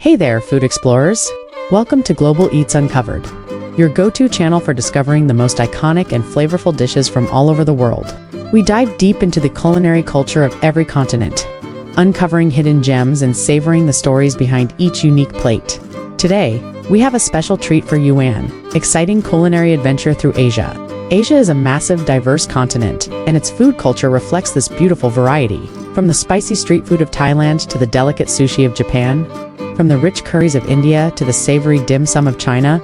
Hey there, food explorers! Welcome to Global Eats Uncovered, your go-to channel for discovering the most iconic and flavorful dishes from all over the world. We dive deep into the culinary culture of every continent, uncovering hidden gems and savoring the stories behind each unique plate. Today, we have a special treat for you, an exciting culinary adventure through Asia. Asia is a massive, diverse continent, and its food culture reflects this beautiful variety. From the spicy street food of Thailand to the delicate sushi of Japan, from the rich curries of India to the savory dim sum of China,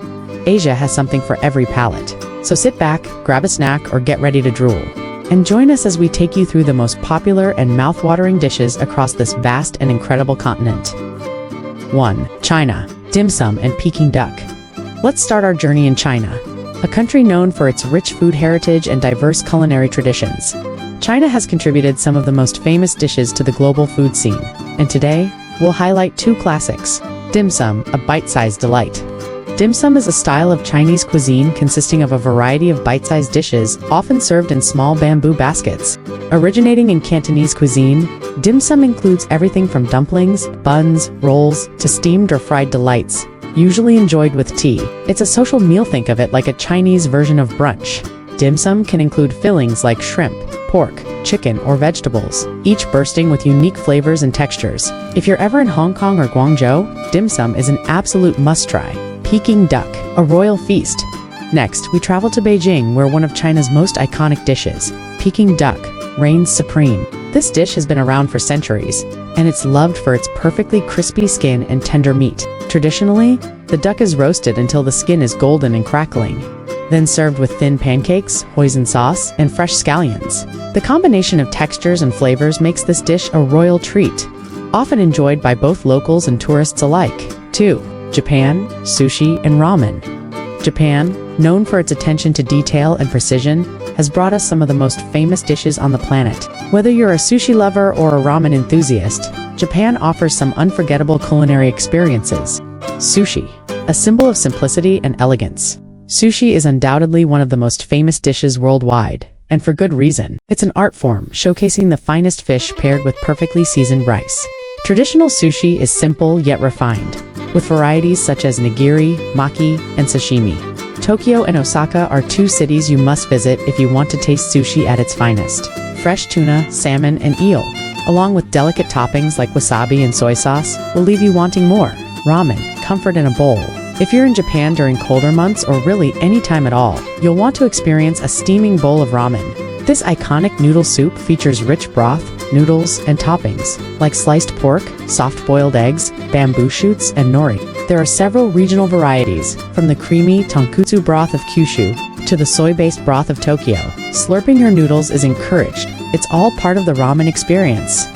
Asia has something for every palate. So sit back, grab a snack, or get ready to drool. And join us as we take you through the most popular and mouth-watering dishes across this vast and incredible continent. 1. China. Dim sum and Peking duck. Let's start our journey in China, a country known for its rich food heritage and diverse culinary traditions. China has contributed some of the most famous dishes to the global food scene, and today, we'll highlight two classics. Dim sum, a bite-sized delight. Dim sum is a style of Chinese cuisine consisting of a variety of bite-sized dishes, often served in small bamboo baskets. Originating in Cantonese cuisine, dim sum includes everything from dumplings, buns, rolls, to steamed or fried delights, usually enjoyed with tea. It's a social meal. Think of it like a Chinese version of brunch. Dim sum can include fillings like shrimp, pork, chicken, or vegetables, each bursting with unique flavors and textures. If you're ever in Hong Kong or Guangzhou, dim sum is an absolute must-try. Peking duck, a royal feast. Next, we travel to Beijing, where one of China's most iconic dishes, Peking duck, reigns supreme. This dish has been around for centuries, and it's loved for its perfectly crispy skin and tender meat. Traditionally, the duck is roasted until the skin is golden and crackling, then served with thin pancakes, hoisin sauce, and fresh scallions. The combination of textures and flavors makes this dish a royal treat, often enjoyed by both locals and tourists alike. 2. Japan, sushi, and ramen. Japan, known for its attention to detail and precision, has brought us some of the most famous dishes on the planet. Whether you're a sushi lover or a ramen enthusiast, Japan offers some unforgettable culinary experiences. Sushi, a symbol of simplicity and elegance. Sushi is undoubtedly one of the most famous dishes worldwide, and for good reason. It's an art form showcasing the finest fish paired with perfectly seasoned rice. Traditional sushi is simple yet refined, with varieties such as nigiri, maki, and sashimi. Tokyo and Osaka are two cities you must visit if you want to taste sushi at its finest. Fresh tuna, salmon, and eel, along with delicate toppings like wasabi and soy sauce, will leave you wanting more. Ramen, comfort in a bowl. If you're in Japan during colder months or really any time at all, you'll want to experience a steaming bowl of ramen. This iconic noodle soup features rich broth, noodles, and toppings, like sliced pork, soft-boiled eggs, bamboo shoots, and nori. There are several regional varieties, from the creamy tonkotsu broth of Kyushu to the soy-based broth of Tokyo. Slurping your noodles is encouraged. It's all part of the ramen experience.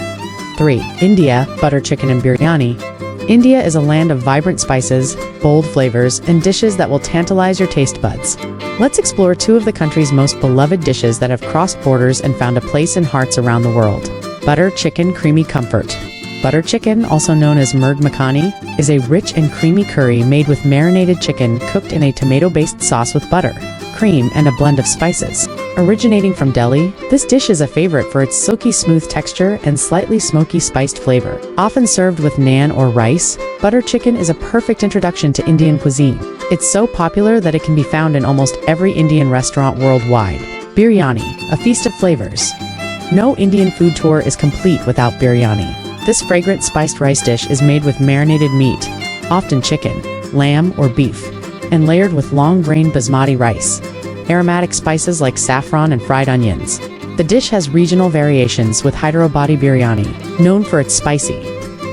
3. India, butter chicken and biryani. India is a land of vibrant spices, bold flavors, and dishes that will tantalize your taste buds. Let's explore two of the country's most beloved dishes that have crossed borders and found a place in hearts around the world. Butter chicken creamy comfort. Butter chicken, also known as murg makhani, is a rich and creamy curry made with marinated chicken cooked in a tomato-based sauce with butter, cream, and a blend of spices. Originating from Delhi, this dish is a favorite for its silky smooth texture and slightly smoky spiced flavor. Often served with naan or rice, butter chicken is a perfect introduction to Indian cuisine. It's so popular that it can be found in almost every Indian restaurant worldwide. Biryani, a feast of flavors. No Indian food tour is complete without biryani. This fragrant spiced rice dish is made with marinated meat, often chicken, lamb, or beef, and layered with long-grain basmati rice, aromatic spices like saffron and fried onions. The dish has regional variations, with Hyderabadi biryani, known for its spicy,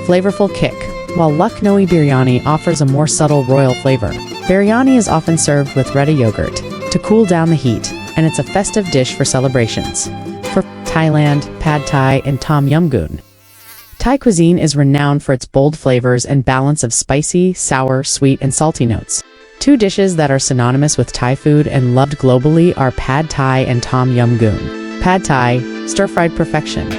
flavorful kick, while Lucknowi biryani offers a more subtle royal flavor. Biryani is often served with Retta yogurt to cool down the heat, and it's a festive dish for celebrations. For Thailand, pad thai, and tom yum goong. Thai cuisine is renowned for its bold flavors and balance of spicy, sour, sweet, and salty notes. Two dishes that are synonymous with Thai food and loved globally are pad thai and tom yum goong. Pad thai, stir-fried perfection.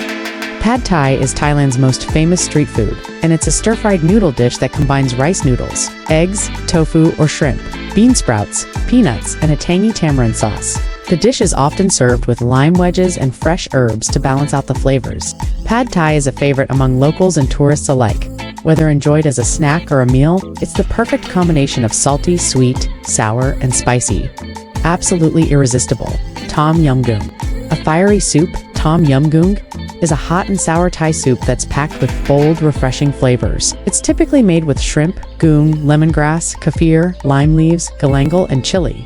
Pad thai is Thailand's most famous street food, and it's a stir-fried noodle dish that combines rice noodles, eggs, tofu or shrimp, bean sprouts, peanuts, and a tangy tamarind sauce. The dish is often served with lime wedges and fresh herbs to balance out the flavors. Pad thai is a favorite among locals and tourists alike, Whether enjoyed as a snack or a meal, it's the perfect combination of salty, sweet, sour, and spicy. Absolutely irresistible. Tom Yum Goong. A fiery soup, Tom Yum Goong, is a hot and sour Thai soup that's packed with bold, refreshing flavors. It's typically made with shrimp, goong, lemongrass, kaffir, lime leaves, galangal, and chili,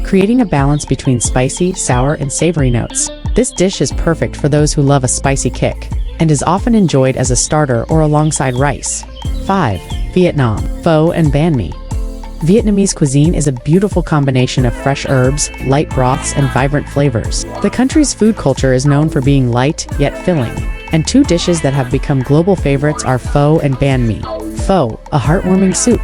creating a balance between spicy, sour, and savory notes. This dish is perfect for those who love a spicy kick, and is often enjoyed as a starter or alongside rice. 5. Vietnam. Pho and Banh Mi. Vietnamese cuisine is a beautiful combination of fresh herbs, light broths, and vibrant flavors. The country's food culture is known for being light, yet filling, and two dishes that have become global favorites are pho and banh mi. Pho, a heartwarming soup.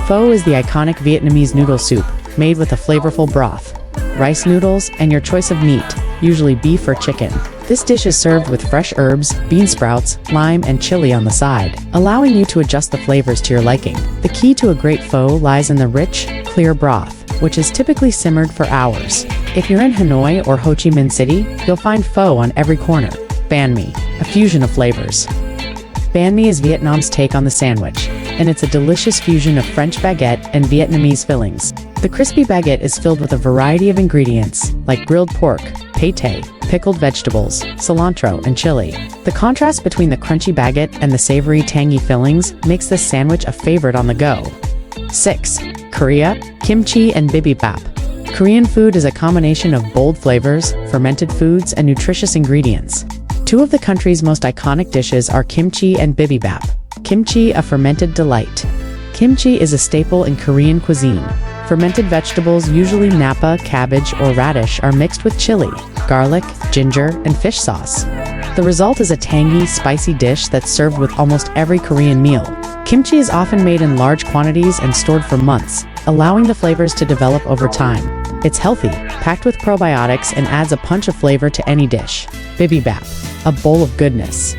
Pho is the iconic Vietnamese noodle soup, made with a flavorful broth, rice noodles, and your choice of meat, usually beef or chicken. This dish is served with fresh herbs, bean sprouts, lime, and chili on the side, allowing you to adjust the flavors to your liking. The key to a great pho lies in the rich, clear broth, which is typically simmered for hours. If you're in Hanoi or Ho Chi Minh City, you'll find pho on every corner. Banh mi, a fusion of flavors. Banh mi is Vietnam's take on the sandwich, and it's a delicious fusion of French baguette and Vietnamese fillings. The crispy baguette is filled with a variety of ingredients, like grilled pork, pate, pickled vegetables, cilantro, and chili. The contrast between the crunchy baguette and the savory, tangy fillings makes this sandwich a favorite on the go. 6. Korea, kimchi and bibimbap. Korean food is a combination of bold flavors, fermented foods, and nutritious ingredients. Two of the country's most iconic dishes are kimchi and bibimbap. Kimchi, a fermented delight. Kimchi is a staple in Korean cuisine. Fermented vegetables, usually napa, cabbage, or radish, are mixed with chili, garlic, ginger, and fish sauce. The result is a tangy, spicy dish that's served with almost every Korean meal. Kimchi is often made in large quantities and stored for months, allowing the flavors to develop over time. It's healthy, packed with probiotics, and adds a punch of flavor to any dish. Bibimbap, a bowl of goodness.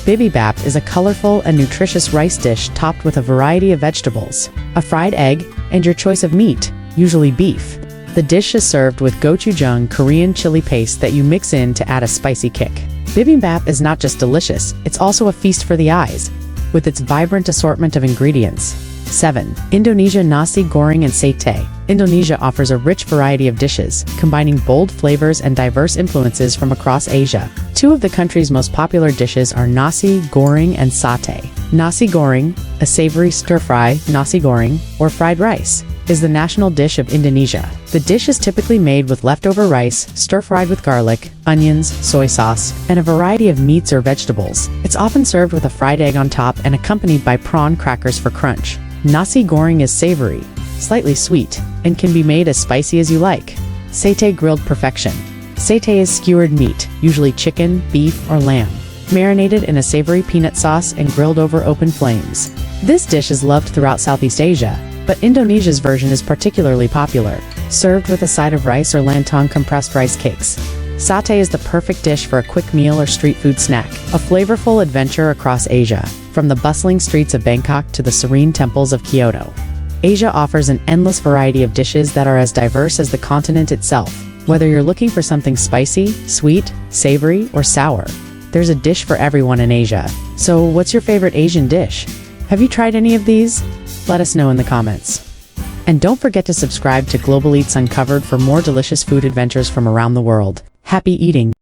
Bibimbap is a colorful and nutritious rice dish topped with a variety of vegetables, a fried egg, and your choice of meat, usually beef. The dish is served with gochujang, Korean chili paste that you mix in to add a spicy kick. Bibimbap is not just delicious, it's also a feast for the eyes, with its vibrant assortment of ingredients. 7. Indonesia. Nasi Goreng and Satay. Indonesia offers a rich variety of dishes, combining bold flavors and diverse influences from across Asia. Two of the country's most popular dishes are nasi goreng and satay. Nasi goreng, a savory stir-fry, nasi goreng, or fried rice, is the national dish of Indonesia. The dish is typically made with leftover rice, stir-fried with garlic, onions, soy sauce, and a variety of meats or vegetables. It's often served with a fried egg on top and accompanied by prawn crackers for crunch. Nasi goreng is savory, slightly sweet, and can be made as spicy as you like. Satay. Grilled perfection. Satay is skewered meat, usually chicken, beef, or lamb, marinated in a savory peanut sauce and grilled over open flames. This dish is loved throughout Southeast Asia, but Indonesia's version is particularly popular, served with a side of rice or lantong compressed rice cakes. Satay is the perfect dish for a quick meal or street food snack, a flavorful adventure across Asia, from the bustling streets of Bangkok to the serene temples of Kyoto. Asia offers an endless variety of dishes that are as diverse as the continent itself. Whether you're looking for something spicy, sweet, savory, or sour, there's a dish for everyone in Asia. So, what's your favorite Asian dish? Have you tried any of these? Let us know in the comments. And don't forget to subscribe to Global Eats Uncovered for more delicious food adventures from around the world. Happy eating!